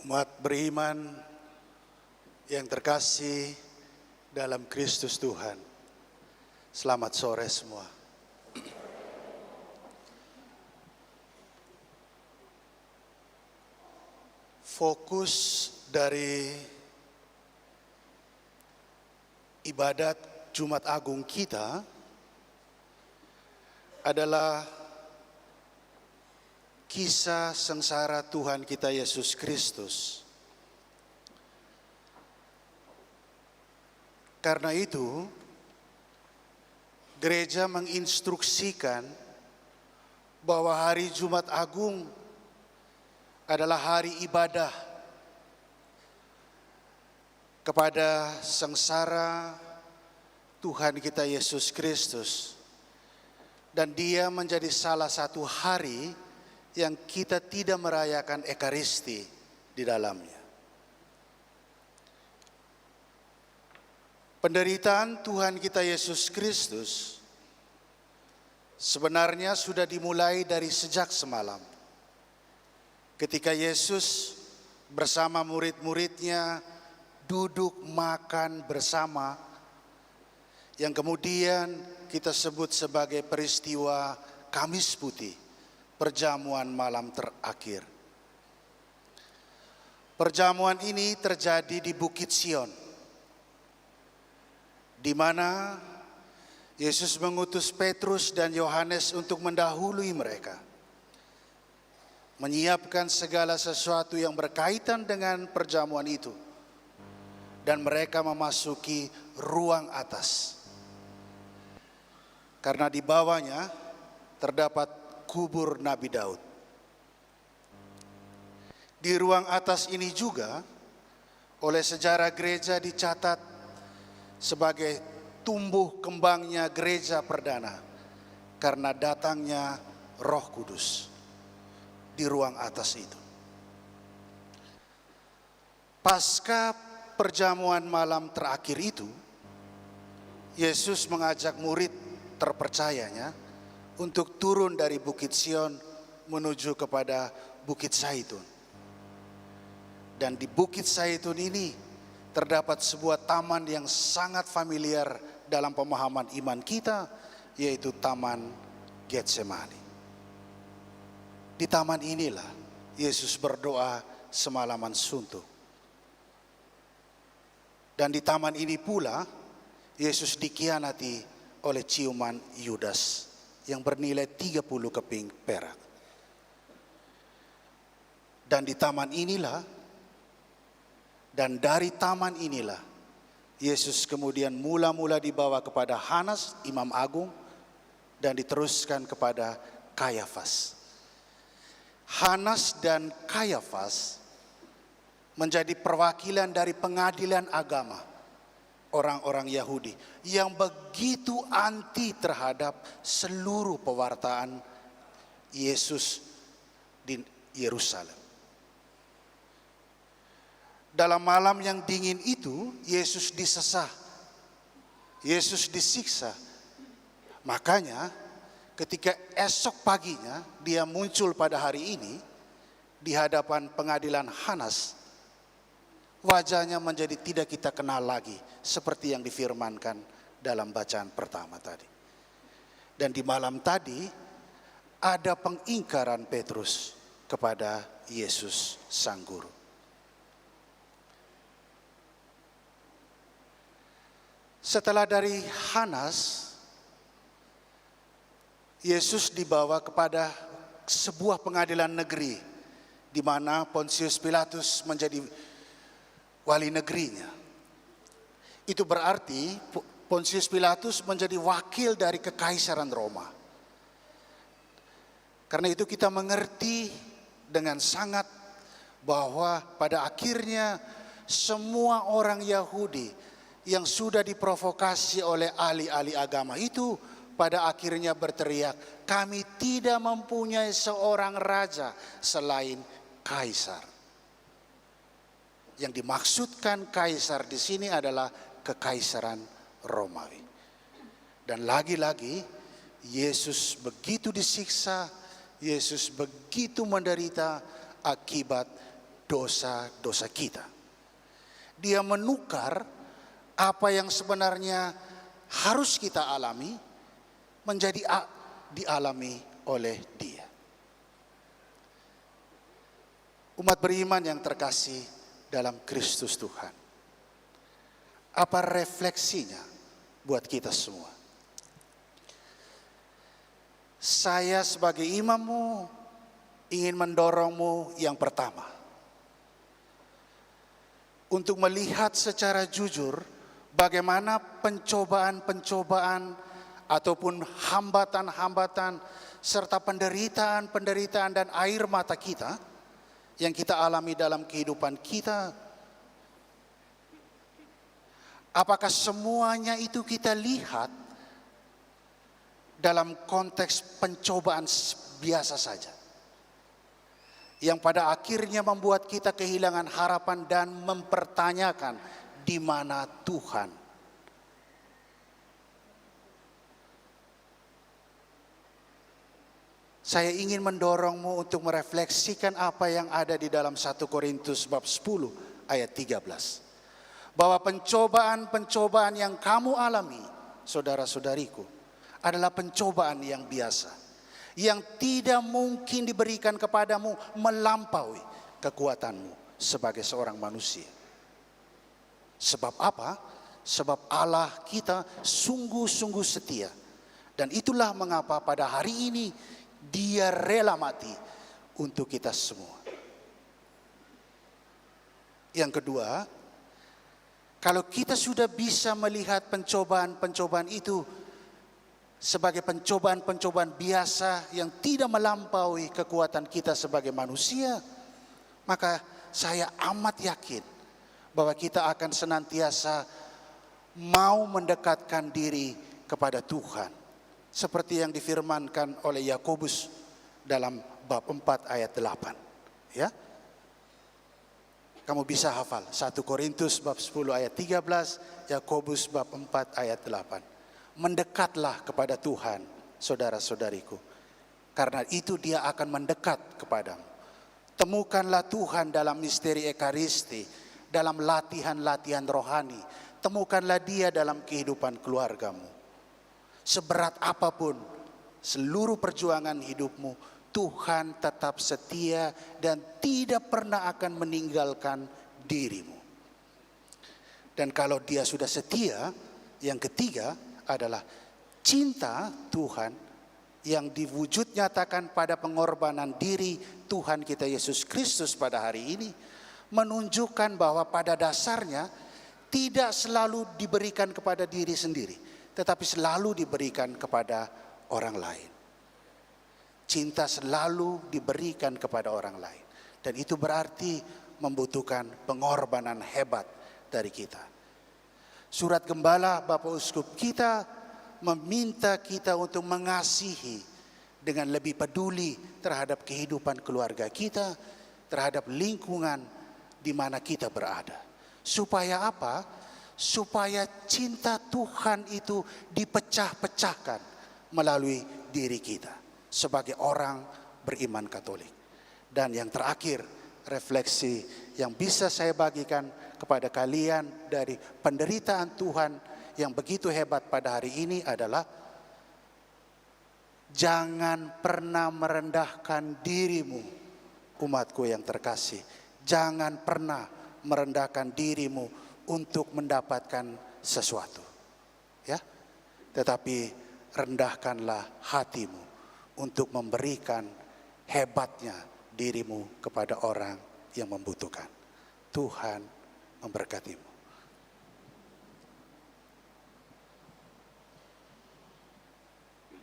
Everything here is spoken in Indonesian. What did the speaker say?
Umat beriman yang terkasih dalam Kristus Tuhan, selamat sore semua. Fokus dari ibadat Jumat Agung kita adalah kisah sengsara Tuhan kita Yesus Kristus. Karena itu, gereja menginstruksikan bahwa hari Jumat Agung adalah hari ibadah kepada sengsara Tuhan kita Yesus Kristus. Dan dia menjadi salah satu hari yang kita tidak merayakan Ekaristi di dalamnya. Penderitaan Tuhan kita Yesus Kristus sebenarnya sudah dimulai dari sejak semalam. Ketika Yesus bersama murid-muridnya duduk makan bersama, yang kemudian kita sebut sebagai peristiwa Kamis Putih, perjamuan malam terakhir. Perjamuan ini terjadi di Bukit Sion, di mana Yesus mengutus Petrus dan Yohanes untuk mendahului mereka, menyiapkan segala sesuatu yang berkaitan dengan perjamuan itu, dan mereka memasuki ruang atas. Karena di bawahnya terdapat kubur Nabi Daud. Di ruang atas ini juga oleh sejarah gereja dicatat sebagai tumbuh kembangnya gereja perdana karena datangnya Roh Kudus di ruang atas itu. Pasca perjamuan malam terakhir itu, Yesus mengajak murid terpercayanya untuk turun dari Bukit Sion menuju kepada Bukit Zaitun. Dan di Bukit Zaitun ini terdapat sebuah taman yang sangat familiar dalam pemahaman iman kita, yaitu Taman Getsemani. Di taman inilah Yesus berdoa semalaman suntuk. Dan di taman ini pula Yesus dikhianati oleh ciuman Yudas yang bernilai 30 keping perak. Dan di taman inilah, dan dari taman inilah, Yesus kemudian mula-mula dibawa kepada Hanas, Imam Agung, dan diteruskan kepada Kayafas. Hanas dan Kayafas menjadi perwakilan dari pengadilan agama orang-orang Yahudi yang begitu anti terhadap seluruh pewartaan Yesus di Yerusalem. Dalam malam yang dingin itu, Yesus disesah, Yesus disiksa. Makanya ketika esok paginya dia muncul pada hari ini di hadapan pengadilan Hanas, wajahnya menjadi tidak kita kenal lagi, seperti yang difirmankan dalam bacaan pertama tadi. Dan di malam tadi ada pengingkaran Petrus kepada Yesus Sang Guru. Setelah dari Hanas, Yesus dibawa kepada sebuah pengadilan negeri di mana Pontius Pilatus menjadi wali negerinya. Itu berarti Pontius Pilatus menjadi wakil dari kekaisaran Roma. Karena itu kita mengerti dengan sangat bahwa pada akhirnya semua orang Yahudi yang sudah diprovokasi oleh ahli-ahli agama itu pada akhirnya berteriak, kami tidak mempunyai seorang raja selain kaisar. Yang dimaksudkan kaisar di sini adalah kekaisaran Romawi. Dan lagi-lagi Yesus begitu disiksa, Yesus begitu menderita akibat dosa-dosa kita. Dia menukar apa yang sebenarnya harus kita alami menjadi dialami oleh Dia. Umat beriman yang terkasih dalam Kristus Tuhan, apa refleksinya buat kita semua? Saya sebagai imammu ingin mendorongmu yang pertama, untuk melihat secara jujur bagaimana pencobaan-pencobaan ataupun hambatan-hambatan serta penderitaan-penderitaan dan air mata kita yang kita alami dalam kehidupan kita. Apakah semuanya itu kita lihat dalam konteks pencobaan biasa saja, yang pada akhirnya membuat kita kehilangan harapan dan mempertanyakan di mana Tuhan? Saya ingin mendorongmu untuk merefleksikan apa yang ada di dalam 1 Korintus bab 10 ayat 13. Bahwa pencobaan-pencobaan yang kamu alami, saudara-saudariku, adalah pencobaan yang biasa, yang tidak mungkin diberikan kepadamu melampaui kekuatanmu sebagai seorang manusia. Sebab apa? Sebab Allah kita sungguh-sungguh setia. Dan itulah mengapa pada hari ini Dia rela mati untuk kita semua. Yang kedua, kalau kita sudah bisa melihat pencobaan-pencobaan itu sebagai pencobaan-pencobaan biasa yang tidak melampaui kekuatan kita sebagai manusia, maka saya amat yakin bahwa kita akan senantiasa mau mendekatkan diri kepada Tuhan. Seperti yang difirmankan oleh Yakobus dalam bab 4 ayat 8. Ya. Kamu bisa hafal 1 Korintus bab 10 ayat 13, Yakobus bab 4 ayat 8. Mendekatlah kepada Tuhan, saudara-saudariku, karena itu Dia akan mendekat kepadamu. Temukanlah Tuhan dalam misteri Ekaristi, dalam latihan-latihan rohani. Temukanlah Dia dalam kehidupan keluargamu. Seberat apapun seluruh perjuangan hidupmu, Tuhan tetap setia dan tidak pernah akan meninggalkan dirimu. Dan kalau Dia sudah setia, yang ketiga adalah cinta Tuhan yang diwujud nyatakan pada pengorbanan diri Tuhan kita Yesus Kristus pada hari ini, menunjukkan bahwa pada dasarnya tidak selalu diberikan kepada diri sendiri, tetapi selalu diberikan kepada orang lain. Cinta selalu diberikan kepada orang lain. Dan itu berarti membutuhkan pengorbanan hebat dari kita. Surat Gembala Bapak Uskup kita meminta kita untuk mengasihi dengan lebih peduli terhadap kehidupan keluarga kita, terhadap lingkungan di mana kita berada. Supaya apa? Supaya cinta Tuhan itu dipecah-pecahkan melalui diri kita sebagai orang beriman Katolik. Dan yang terakhir, refleksi yang bisa saya bagikan kepada kalian dari penderitaan Tuhan yang begitu hebat pada hari ini adalah jangan pernah merendahkan dirimu, umatku yang terkasih. Jangan pernah merendahkan dirimu untuk mendapatkan sesuatu, ya. Tetapi rendahkanlah hatimu untuk memberikan hebatnya dirimu kepada orang yang membutuhkan. Tuhan memberkatimu.